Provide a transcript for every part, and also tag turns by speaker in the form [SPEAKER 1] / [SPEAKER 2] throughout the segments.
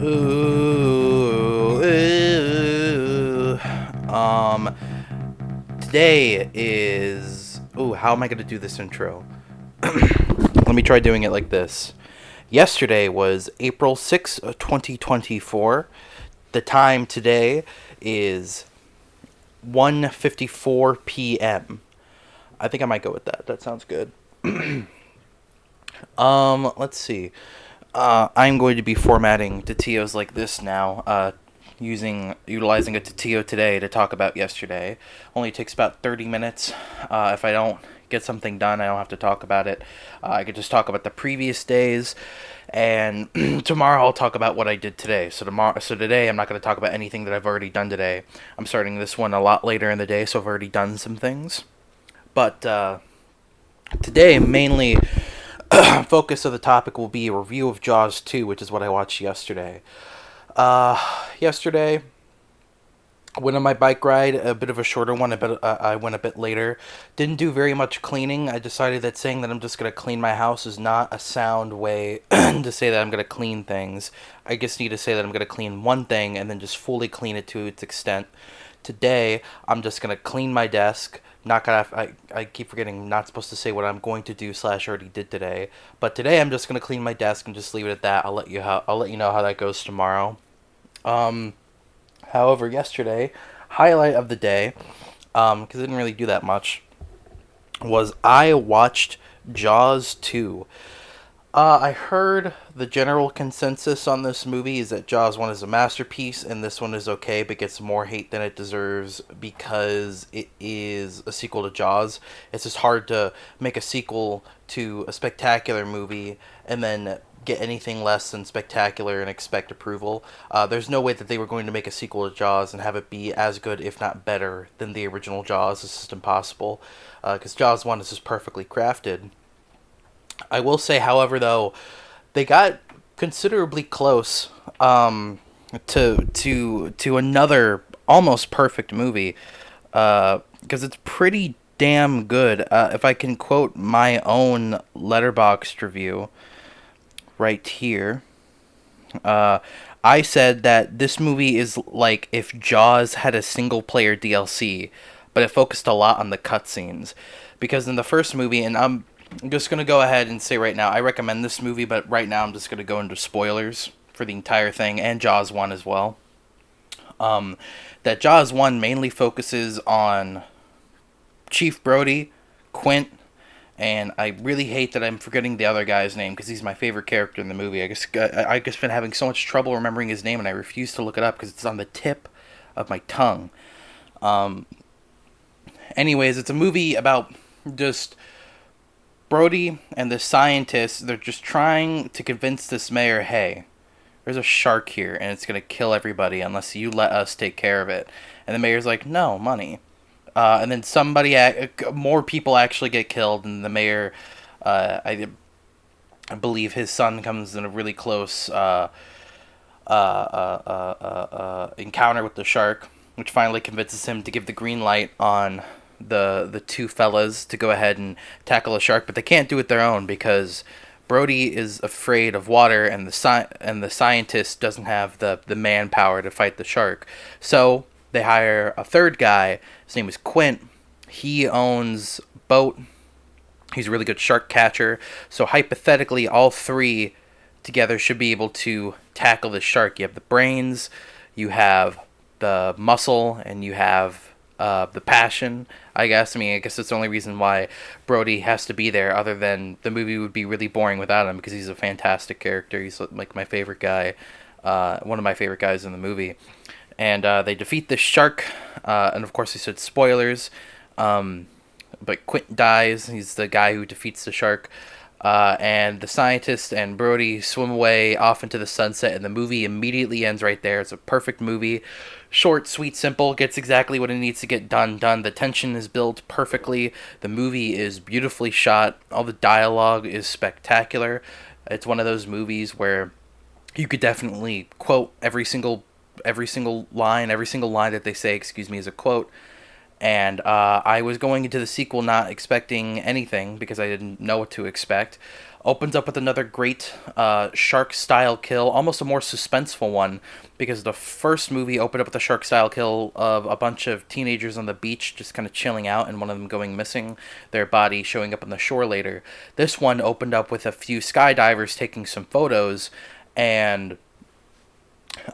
[SPEAKER 1] Ooh, ooh. Today is. Ooh, how am I gonna do this intro? Let me try doing it like this. Yesterday was April 6th, 2024. The time today is 1:54 p.m. I think I might go with that. That sounds good. Let's see. I'm going to be formatting Tatios like this now, utilizing a Tatio today to talk about yesterday. Only takes about 30 minutes. If I don't get something done, I don't have to talk about it. I could just talk about the previous days, and tomorrow I'll talk about what I did today. So today I'm not going to talk about anything that I've already done today. I'm starting this one a lot later in the day, so I've already done some things. But today mainly focus of the topic will be a review of Jaws 2, which is what I watched yesterday. Yesterday, I went on my bike ride, a bit of a shorter one. I went a bit later. Didn't do very much cleaning. I decided that saying that I'm just going to clean my house is not a sound way to say that I'm going to clean things. I just need to say that I'm going to clean one thing and then just fully clean it to its extent. Today, I'm just going to clean my desk. Not gonna. I keep forgetting. Not supposed to say what I'm going to do slash already did today. But today I'm just gonna clean my desk and just leave it at that. I'll let you know how that goes tomorrow. Um, However, yesterday, highlight of the day, because I didn't really do that much, was I watched Jaws 2. I heard the general consensus on this movie is that Jaws 1 is a masterpiece and this one is okay but gets more hate than it deserves because it is a sequel to Jaws. It's just hard to make a sequel to a spectacular movie and then get anything less than spectacular and expect approval. There's no way that they were going to make a sequel to Jaws and have it be as good, if not better, than the original Jaws. It's just impossible because Jaws 1 is just perfectly crafted. I will say, however, though, they got considerably close to another almost perfect movie because it's pretty damn good. If I can quote my own Letterboxd review right here, uh, I said that this movie is like if Jaws had a single player DLC, but it focused a lot on the cutscenes. Because in the first movie, and I'm just gonna go ahead and say right now, I recommend this movie, but right now I'm just gonna go into spoilers for the entire thing and Jaws 1 as well. Um, that Jaws 1 mainly focuses on Chief Brody, Quint, and I really hate that I'm forgetting the other guy's name because he's my favorite character in the movie. I just been having so much trouble remembering his name, and I refuse to look it up because it's on the tip of my tongue. Um, Anyways, it's a movie about just Brody and the scientists. They're just trying to convince this mayor, hey, there's a shark here and it's gonna kill everybody unless you let us take care of it. And the mayor's like, no, money. And then more people actually get killed, and the mayor, I believe his son comes in a really close encounter with the shark, which finally convinces him to give the green light on the two fellas to go ahead and tackle a shark, but they can't do it their own because Brody is afraid of water, and the scientist doesn't have the manpower to fight the shark. So they hire a third guy. His name is Quint. He owns a boat. He's a really good shark catcher. So hypothetically, all three together should be able to tackle the shark. You have the brains, you have the muscle, and you have the passion. I guess. I guess that's the only reason why Brody has to be there. Other than the movie would be really boring without him because he's a fantastic character. He's like my favorite guy, one of my favorite guys in the movie. And they defeat the shark. And of course, I said spoilers. But Quint dies. He's the guy who defeats the shark. And the scientist and Brody swim away off into the sunset, and the movie immediately ends right there. It's a perfect movie. Short, sweet, simple, gets exactly what it needs to get done. The tension is built perfectly. The movie is beautifully shot. All the dialogue is spectacular. It's one of those movies where you could definitely quote every single line, every single line that they say, excuse me, is a quote. And I was going into the sequel not expecting anything because I didn't know what to expect. Opens up with another great shark style kill, almost a more suspenseful one, because the first movie opened up with a shark style kill of a bunch of teenagers on the beach just kind of chilling out and one of them going missing, their body showing up on the shore later. This one opened up with a few skydivers taking some photos and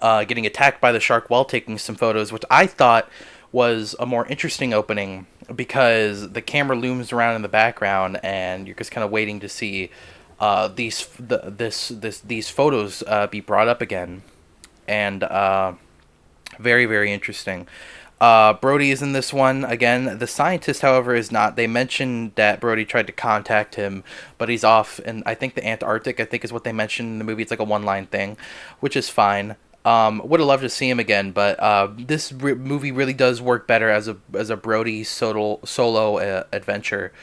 [SPEAKER 1] getting attacked by the shark while taking some photos, which I thought was a more interesting opening because the camera looms around in the background and you're just kind of waiting to see these photos be brought up again, and very very interesting. Brody is in this one again. The scientist, however, is not. They mentioned that Brody tried to contact him, but he's off, and I think the Antarctic, I think, is what they mentioned in the movie. It's like a one-line thing, which is fine. Would have loved to see him again, but this movie really does work better as a Brody solo adventure.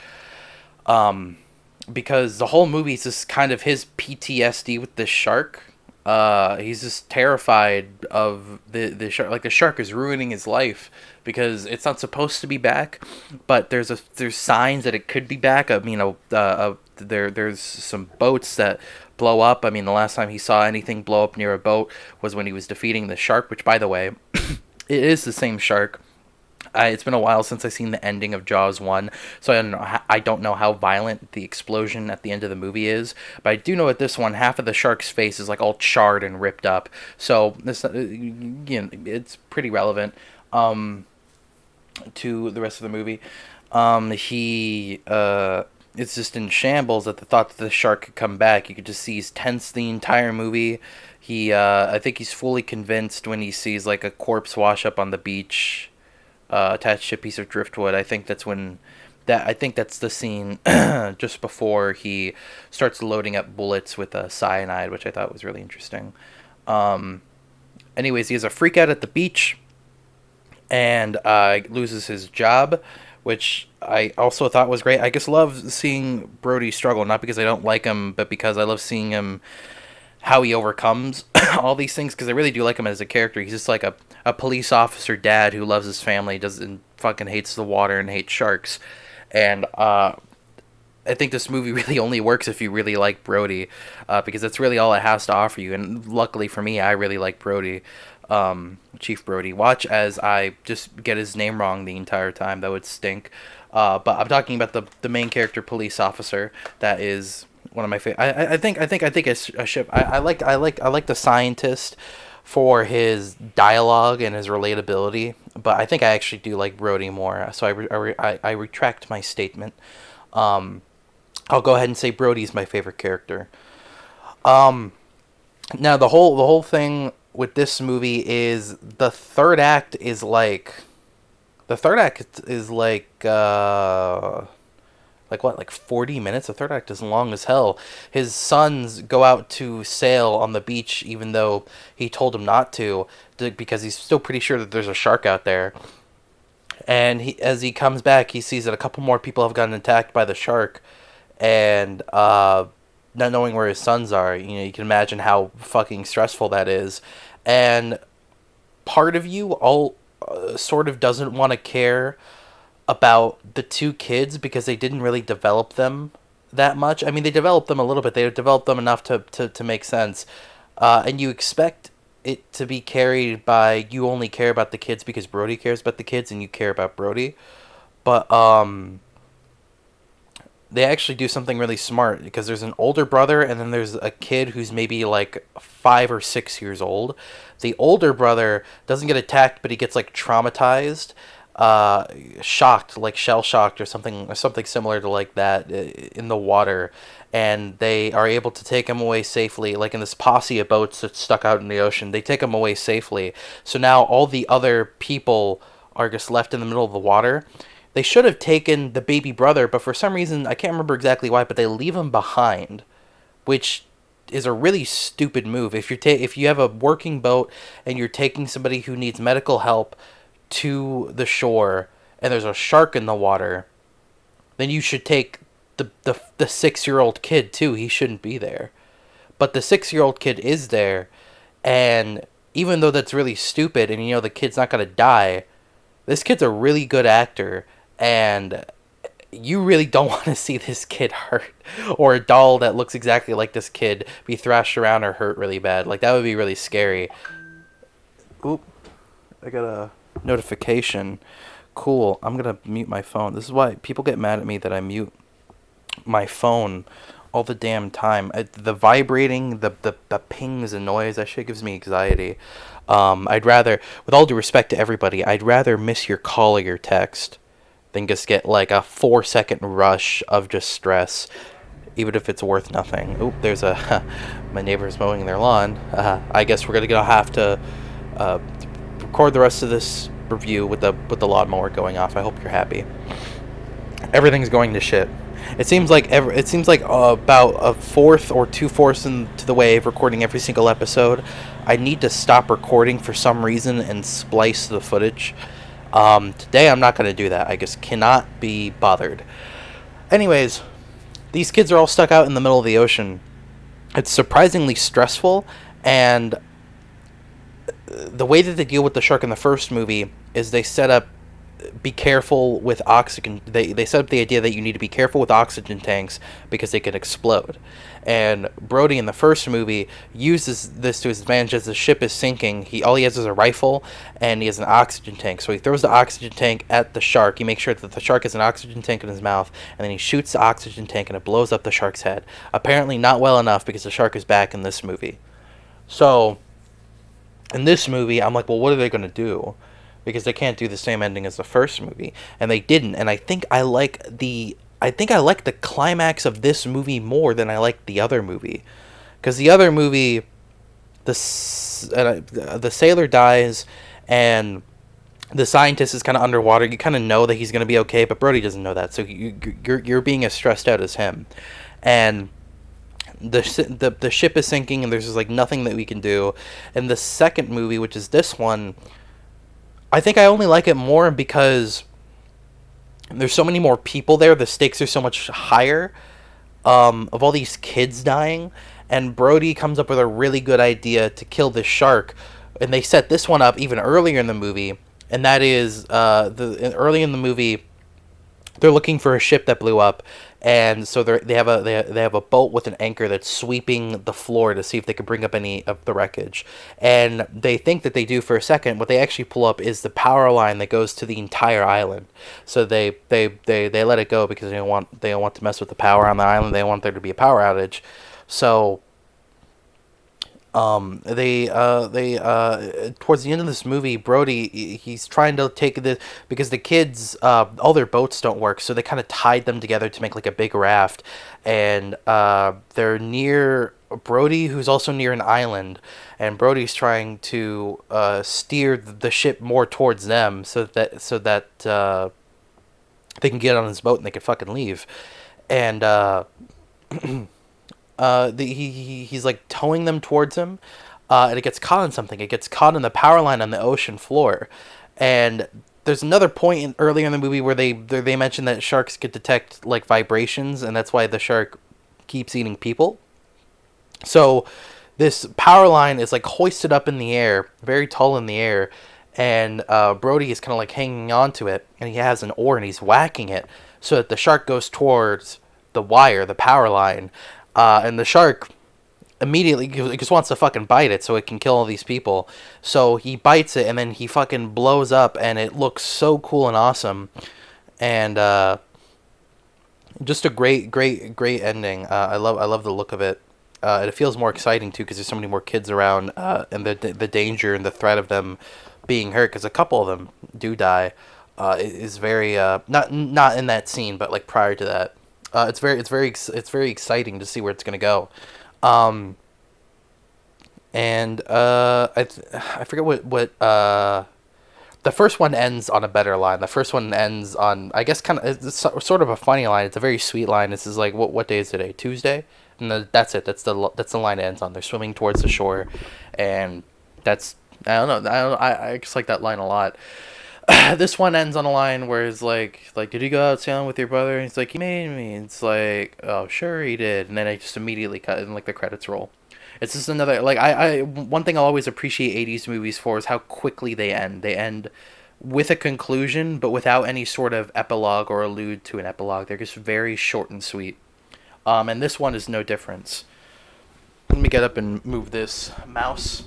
[SPEAKER 1] Because the whole movie is just kind of his PTSD with the shark. He's just terrified of the shark. Like the shark is ruining his life because it's not supposed to be back, but there's signs that it could be back. I mean, there's some boats that blow up. I mean, the last time he saw anything blow up near a boat was when he was defeating the shark. Which, by the way, it is the same shark. It's been a while since I've seen the ending of Jaws 1, so I don't know how violent the explosion at the end of the movie is, but I do know at this one, half of the shark's face is like all charred and ripped up, so this, it's pretty relevant to the rest of the movie. He it's just in shambles at the thought that the shark could come back. You could just see he's tense the entire movie. I think he's fully convinced when he sees like a corpse wash up on the beach attached to a piece of driftwood. I think that's the scene just before he starts loading up bullets with cyanide, which I thought was really interesting. Anyways, he has a freak out at the beach and loses his job, which I also thought was great. I just love seeing Brody struggle, not because I don't like him, but because I love seeing him how he overcomes all these things, because I really do like him as a character. He's just like a police officer dad who loves his family, doesn't fucking hates the water and hates sharks. And I think this movie really only works if you really like Brody, because that's really all it has to offer you. And luckily for me, I really like Brody, Chief Brody. Watch as I just get his name wrong the entire time. That would stink. But I'm talking about the main character, police officer. That is one of my favorite. I think it's a ship. I like the scientist for his dialogue and his relatability, but I think I actually do like Brody more. So I retract my statement. I'll go ahead and say Brody's my favorite character. Now the whole thing with this movie is the third act is like what, like 40 minutes? The third act is long as hell. His sons go out to sail on the beach even though he told them not to, because he's still pretty sure that there's a shark out there. And as he comes back, he sees that a couple more people have gotten attacked by the shark, and not knowing where his sons are, you can imagine how fucking stressful that is. And part of you all sort of doesn't want to care about the two kids because they didn't really develop them that much. I mean, they developed them a little bit. They developed them enough to make sense. And you expect it to be carried by you only care about the kids because Brody cares about the kids and you care about Brody. But they actually do something really smart, because there's an older brother and then there's a kid who's maybe like 5 or 6 years old. The older brother doesn't get attacked, but he gets like traumatized, shocked, like shell shocked or something similar to like that, in the water, and they are able to take him away safely, like in this posse of boats that's stuck out in the ocean. They take him away safely, so now all the other people are just left in the middle of the water. They should have taken the baby brother, but for some reason, I can't remember exactly why, but they leave him behind, which is a really stupid move. If you have a working boat and you're taking somebody who needs medical help to the shore and there's a shark in the water, then you should take the 6-year-old kid too. He shouldn't be there. But the 6-year-old kid is there, and even though that's really stupid and the kid's not going to die, this kid's a really good actor, and you really don't want to see this kid hurt, or a doll that looks exactly like this kid be thrashed around or hurt really bad. Like, that would be really scary. Oop, I got a notification. Cool, I'm gonna mute my phone. This is why people get mad at me that I mute my phone all the damn time. The vibrating, the pings and noise, that shit gives me anxiety. I'd rather, with all due respect to everybody, I'd rather miss your call or your text than just get like a 4 second rush of just stress, even if it's worth nothing. Oop, there's a my neighbor's mowing their lawn. I guess we're gonna have to uh, record the rest of this review with the lawnmower going off. I hope you're happy. Everything's going to shit. It seems like about a fourth or 2/4 into the way of recording every single episode, I need to stop recording for some reason and splice the footage. Today I'm not going to do that. I just cannot be bothered. Anyways, these kids are all stuck out in the middle of the ocean. It's surprisingly stressful, and the way that they deal with the shark in the first movie is they set up be careful with oxygen. They set up the idea that you need to be careful with oxygen tanks because they can explode. And Brody in the first movie uses this to his advantage. As the ship is sinking, all he has is a rifle and he has an oxygen tank. So he throws the oxygen tank at the shark. He makes sure that the shark has an oxygen tank in his mouth, and then he shoots the oxygen tank and it blows up the shark's head. Apparently not well enough, because the shark is back in this movie. So in this movie, I'm like, well, what are they going to do? Because they can't do the same ending as the first movie, and they didn't. And I think I like the climax of this movie more than I like the other movie, because the other movie, the sailor dies, and the scientist is kind of underwater. You kind of know that he's going to be okay, but Brody doesn't know that, so you're being as stressed out as him, and the ship is sinking, and there's just like nothing that we can do. And the second movie, which is this one, I think I only like it more because there's so many more people there. The stakes are so much higher, of all these kids dying. And Brody comes up with a really good idea to kill this shark. And they set this one up even earlier in the movie. And that is, early in the movie, they're looking for a ship that blew up, and so they have a boat with an anchor that's sweeping the floor to see if they can bring up any of the wreckage. And they think that they do for a second. What they actually pull up is the power line that goes to the entire island. So they let it go because they don't want to mess with the power on the island. They don't want there to be a power outage. So towards the end of this movie, Brody, he's trying to take this, because the kids, all their boats don't work, so they kind of tied them together to make like a big raft. And they're near Brody, who's also near an island, and Brody's trying to steer the ship more towards them, so that they can get on his boat and they can fucking leave. And he's like towing them towards him, and it gets caught in something. It gets caught in the power line on the ocean floor. And there's another point earlier in the movie where they mention that sharks could detect like vibrations, and that's why the shark keeps eating people. So this power line is like hoisted up in the air, very tall in the air, and Brody is kind of like hanging on to it, and he has an oar and he's whacking it so that the shark goes towards the wire, the power line. And the shark immediately just wants to fucking bite it so it can kill all these people. So he bites it, and then he fucking blows up, and it looks so cool and awesome. And just a great ending. I love the look of it. And it feels more exciting too because there's so many more kids around, and the danger and the threat of them being hurt, because a couple of them do die. Is very not in that scene, but like prior to that. It's very exciting to see where it's gonna go. And I forget what the first one ends on a better line. The first one ends on, I guess, kind of, it's sort of a funny line. It's a very sweet line. This is like, what day is today? Tuesday? And that's it. That's the line it ends on. They're swimming towards the shore, and that's, I don't know. I just like that line a lot. This one ends on a line where it's like, did you go out sailing with your brother? And he's like, he made me. It's like, oh, sure he did. And then I just immediately cut, and like the credits roll. It's just another, like, I one thing I'll always appreciate 80s movies for is how quickly they end. They end with a conclusion, but without any sort of epilogue or allude to an epilogue. They're just very short and sweet. And this one is no difference. Let me get up and move this mouse.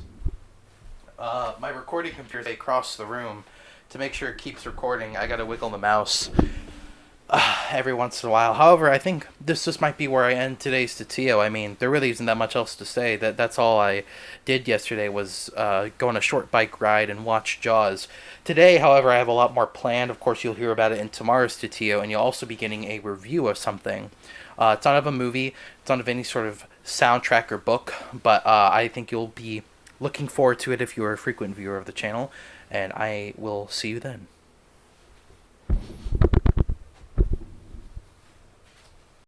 [SPEAKER 1] My recording computer is across the room. To make sure it keeps recording, I gotta wiggle the mouse every once in a while. However, I think this just might be where I end today's Tatio. I mean, there really isn't that much else to say. That's all I did yesterday was go on a short bike ride and watch Jaws. Today, however, I have a lot more planned. Of course, you'll hear about it in tomorrow's Tatio, and you'll also be getting a review of something. It's not of a movie. It's not of any sort of soundtrack or book, but I think you'll be looking forward to it if you're a frequent viewer of the channel, and I will see you then.